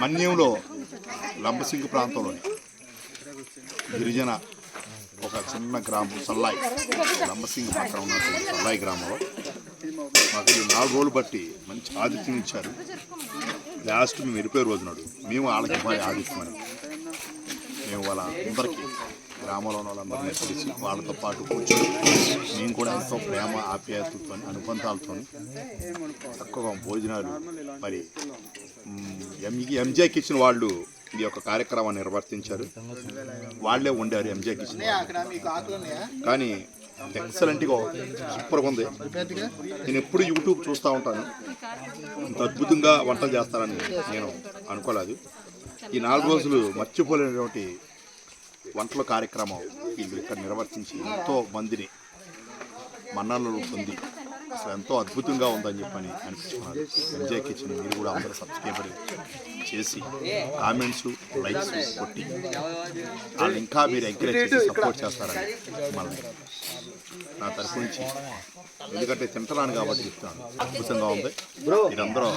మన్యంలో లంబసింగి ప్రాంతంలోని గిరిజన ఒక చిన్న గ్రామం సల్లాయి, లంబసింగి పక్కన ఉన్నటువంటి సల్లాయి గ్రామంలో మాకు 4 రోజులు బట్టి మంచి ఆతిథ్యం ఇచ్చారు. లాస్ట్ మేము వెళ్ళిపోయే రోజు నాడు మేము వాళ్ళకి ఇవ్వాలి ఆతిథ్యం అని మేము వాళ్ళ అందరికీ గ్రామంలో ఉన్న వాళ్ళందరినీ కలిసి వాళ్ళతో పాటు కూర్చొని మేము కూడా ఎంతో ప్రేమ ఆప్యాయతతో అనుబంధాలతో చక్కగా భోజనాలు మరి ఎంజే కిచెన్ వాళ్ళు ఈ యొక్క కార్యక్రమాన్ని నిర్వర్తించారు. వాళ్ళే వండారు ఎంజే కిచెన్. కానీ ఎక్సలెంట్గా సూపర్గా ఉంది. నేను ఎప్పుడు యూట్యూబ్ చూస్తూ ఉంటాను, ఇంత అద్భుతంగా వంటలు చేస్తారని నేను అనుకోలేదు. ఈ 4 రోజులు మర్చిపోలేనటువంటి వంటల కార్యక్రమం వీళ్ళు ఇక్కడ నిర్వర్తించి ఎంతో మందిని మన్ననలు పొంది అసలు ఎంతో అద్భుతంగా ఉందని చెప్పని అనిపించుకున్నారు. ఎంజాయ్ కిచెన్ మీరు కూడా అందరూ సబ్స్క్రైబర్ చేసి కామెంట్స్ లైక్స్ కొట్టి వాళ్ళు ఇంకా మీరు ఎంకరేజ్ చేసి సపోర్ట్ చేస్తారని మనల్ని నా తరఫు నుంచి, ఎందుకంటే తింటున్నాను కాబట్టి చెప్తున్నాను. అద్భుతంగా ఉంది. మీరందరూ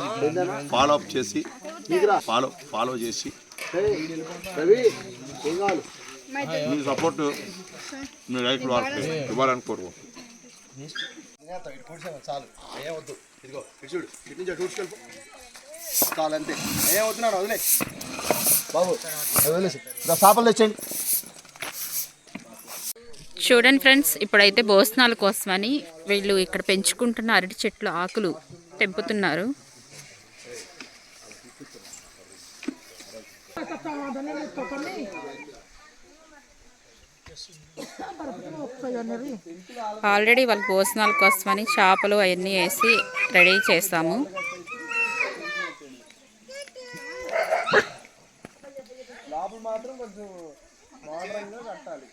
ఫాలో అప్ చేసి ఫాలో చేసి మీ సపోర్ట్ మీ లైఫ్ వాళ్ళకి ఇవ్వాలని కోరుకుంటున్నాను. చాలు ఏమొద్దు, ఇదిగో ఇటు చూడు, ఇటు నుంచి టూర్స్కెళ్ళిపో చాలు, అంతే ఏమవుతున్నాడు వదిలే బాబు, వదిలేసి చేపలు తెచ్చండి. చూడండి ఫ్రెండ్స్, ఇప్పుడైతే భోజనాల కోసమని వీళ్ళు ఇక్కడ పెంచుకుంటున్న అరటి చెట్లు ఆకులు తెంపుతున్నారు. ఆల్రెడీ వాళ్ళ భోజనాల కోసమని చేపలు అవన్నీ వేసి రెడీ చేస్తాము. మాత్రం కొంచెం మోడరంగా కట్టాలి.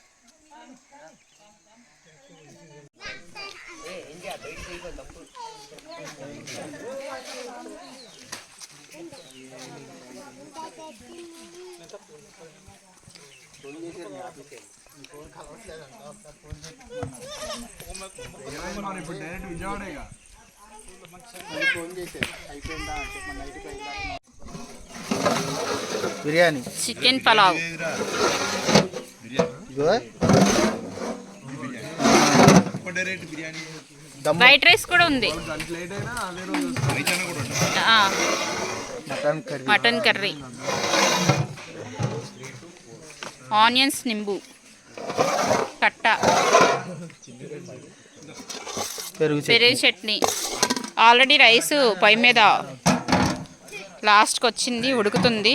Biryani, chicken pulao, white rice కూడా ఉంది, మటన్ కర్రీ, ఆనియన్స్ నింబు, కట్ట, పెరుగు చట్నీ. ఆల్రెడీ రైస్ పొయ్యి మీద లాస్ట్కి వచ్చింది, ఉడుకుతుంది.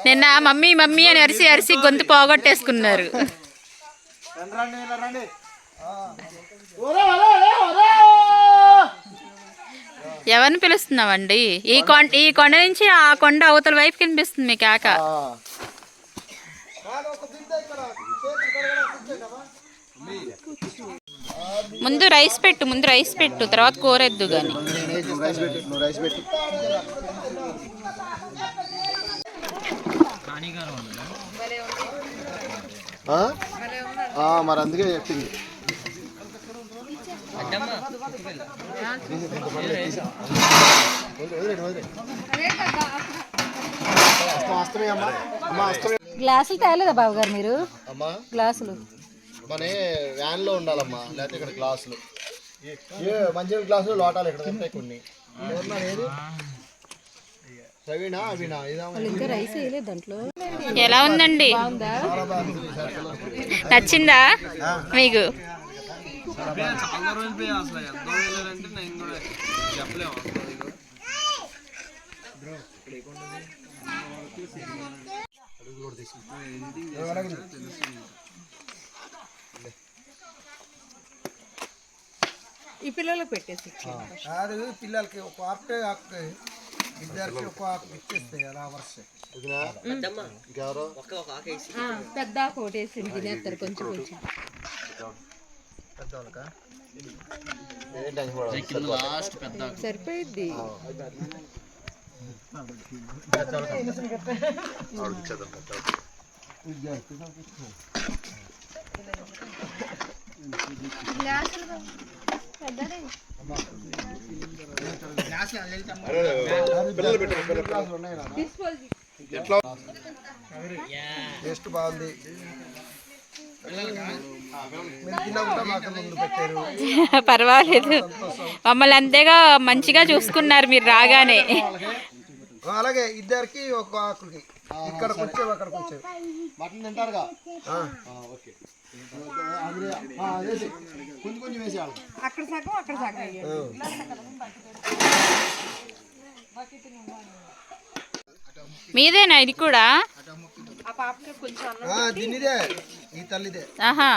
నిన్న మమ్మీ మమ్మీ అని అరిసి అరిసి గొంతు పోగొట్టేసుకున్నారు. ఎవరిని పిలుస్తున్నావండి? ఈ కొండ నుంచి ఆ కొండ అవతల వైపు కనిపిస్తుంది మీ కేక. ముందు రైస్ పెట్టు, తర్వాత కూరెద్దు కానీ. మరి అందుకే చెప్పింది. గ్లాసులు తేలేదా బాబు గారు మీరు? అమ్మా గ్లాసులు మన వ్యాన్ లో ఉండాలమ్మా, లేకపోతే ఇక్కడ గ్లాసులు మంచి గ్లాసులు లోటాలు ఇక్కడ కొన్ని. ఇంకా రైస్ వేయలేదు దాంట్లో. ఎలా ఉందండి? నచ్చిందా మీకు? ఈ పిల్లలకు పెట్టేసి పిల్లలకి ఒక ఆకు ఇద్దరికి ఒక ఆకు ఇచ్చేస్తాయి కదా వర్షం. పెద్ద ఆకు ఒకటేసి తినేస్తారు కొంచెం కొంచెం. సరిపోయిద్ది. టేస్ట్ బాగుంది. పర్వాలేదు, మమ్మల్ని అంతేగా మంచిగా చూసుకున్నారు మీరు రాగానే. అలాగే ఇద్దరికి ఒక ఆకులకి ఇక్కడ కూర్చోవు అక్కడ కూర్చోవు. మటన్ తింటారుగా? ఓకే, కొంచెం కొంచెం వేసేయాలి. అక్కడ సగం అక్కడ సగం. మీదేనా ఇది కూడా? దీనిదే, ఈ తల్లిదే. ఆహా,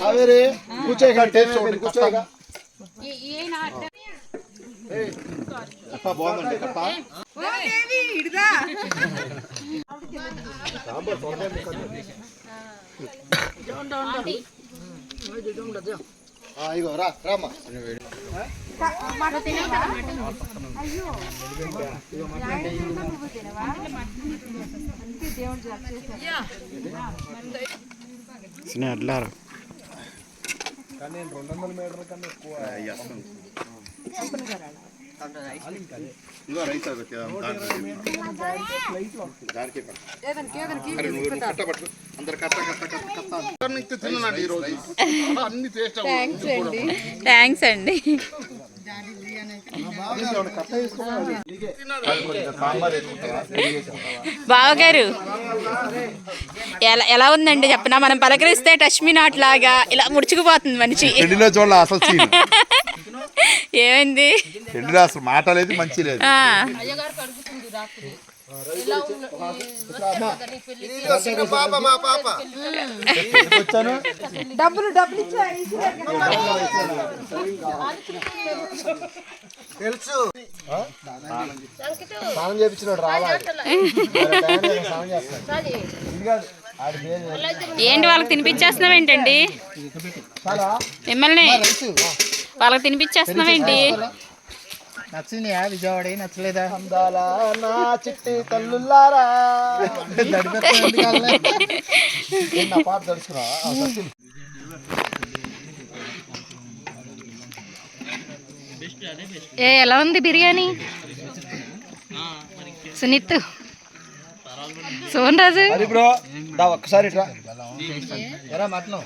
కావేరి కూర్చోగా, టేస్ట్ చూడండి, కూర్చోగా. బాగుందండి కట్ట. ఇగో రా రామ్మా. ఇదిగో రైస్ కట్ట పట్టు, అందరు కట్ట కట్ట కట్ట కట్ట తిన్నానండి ఈరోజు. అన్ని టేస్ట్ థ్యాంక్స్ అండి. బావగారు ఎలా ఉందండి చెప్పనా? మనం పలకరిస్తే టచ్ మీ నాట్ లాగా ఇలా ముడుచుకుపోతుంది మనిషి. పెళ్లిలో చూడాలి అసలు సీన్. ఏమైంది? పెళ్లిలో అసలు మాట లేదు, మంచి లేదు. మా పాప డబ్బులు తెలుసు, స్నానం చేయించినాడు రావాలి. ఏంటి వాళ్ళకి తినిపించేస్తున్నావు ఏంటండి? మిమ్మల్ని వాళ్ళకి తినిపించేస్తున్నావు ఏంటి? నచ్చిందా విజయవాడ? నచ్చలేదా? అందాల నా చిట్టి తల్లులారా పాట తడుచుకున్నా. ఎలా ఉంది బిర్యానీ? సునీత్, సోన్ రాజు, అది బ్రో దా ఒక్కసారి ఇట్రా. ఎరా మటను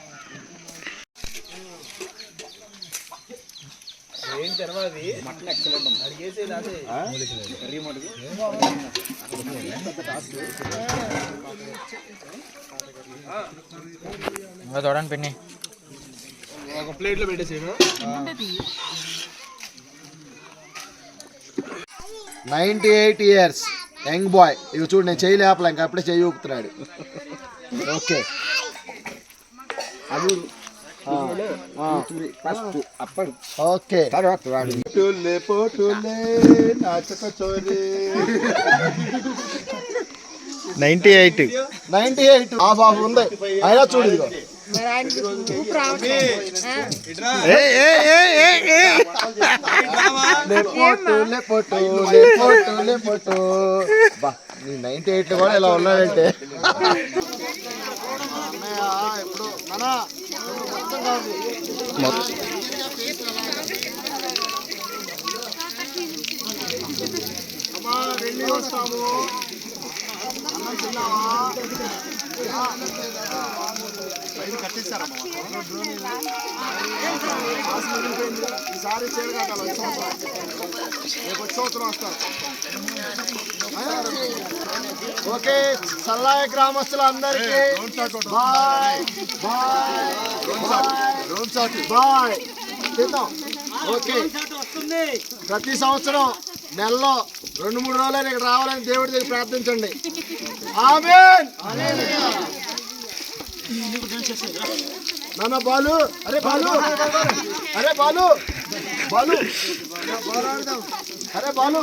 ఏం తెరవాలి. మటన్ ఎక్సలెంట్ ఉంది. కర్రీ మటుకు చూడండి పిన్ని, ఒక ప్లేట్లో పెట్టేసాను. 98 years యంగ్ బాయ్. ఇవి చూడు, నేను చెయ్యి లేపలే, ఇంకా అప్పుడే చెయ్యి ఊపుతున్నాడు. ఓకే, అది ఓకే. పోటులే నాచక చోరే 98 ఆ బాబు ఉంది. అయినా చూడు ఇదిగో. లేపోటు బా, నీ 98 కూడా ఇలా ఉన్నాడంటే. ఈసారి చేరగల రేపు సంవత్సరం వస్తారు. ఓకే, సల్లాయ గ్రామస్తులందరికీ బాయ్ బాయ్ తిందాం. ఓకే, ప్రతి సంవత్సరం నెలలో 2-3 రోజులైనా ఇక్కడ రావాలని దేవుడి దగ్గర ప్రార్థించండి. ఆమేన్. నాన్న బాలు, అరే బాలు, అరే బాలు, బాలు, అరే బాలు,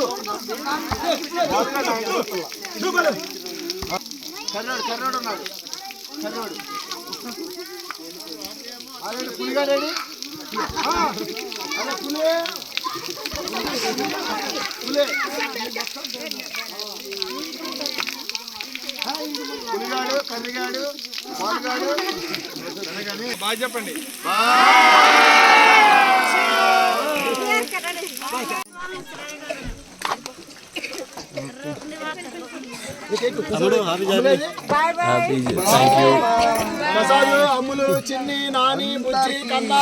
కర్రోడు ఉన్నాడు. కర్రోడు అదే పులిగా రెడీ. అరే పులి పులే పులిగాడు కర్రిగాడు పాలుగాడు బాగా చెప్పండి. ప్రసాద్ అమ్ములు చిన్ని నాని బుజ్జి కన్నా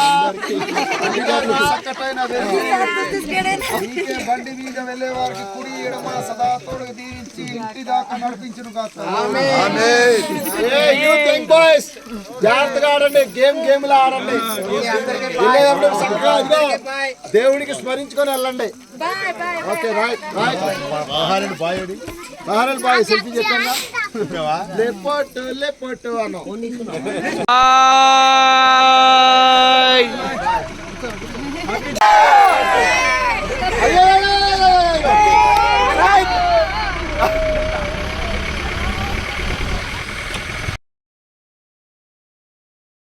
బండి మీద వెళ్ళే వారికి కుడి ఎడమ సదా తోడుగా దీవించి ఇంటి దాకా నడిపించును బాయ్స్. జాగ్రత్తగా ఆడండి, గేమ్ లా ఆడండి. చక్కగా దేవుడికి స్మరించుకొని వెళ్ళండి. ఓకే రైట్ బాయ్ సెల్ఫీ చెప్పండి. లేపట్టు అన్నాం. అయ్యో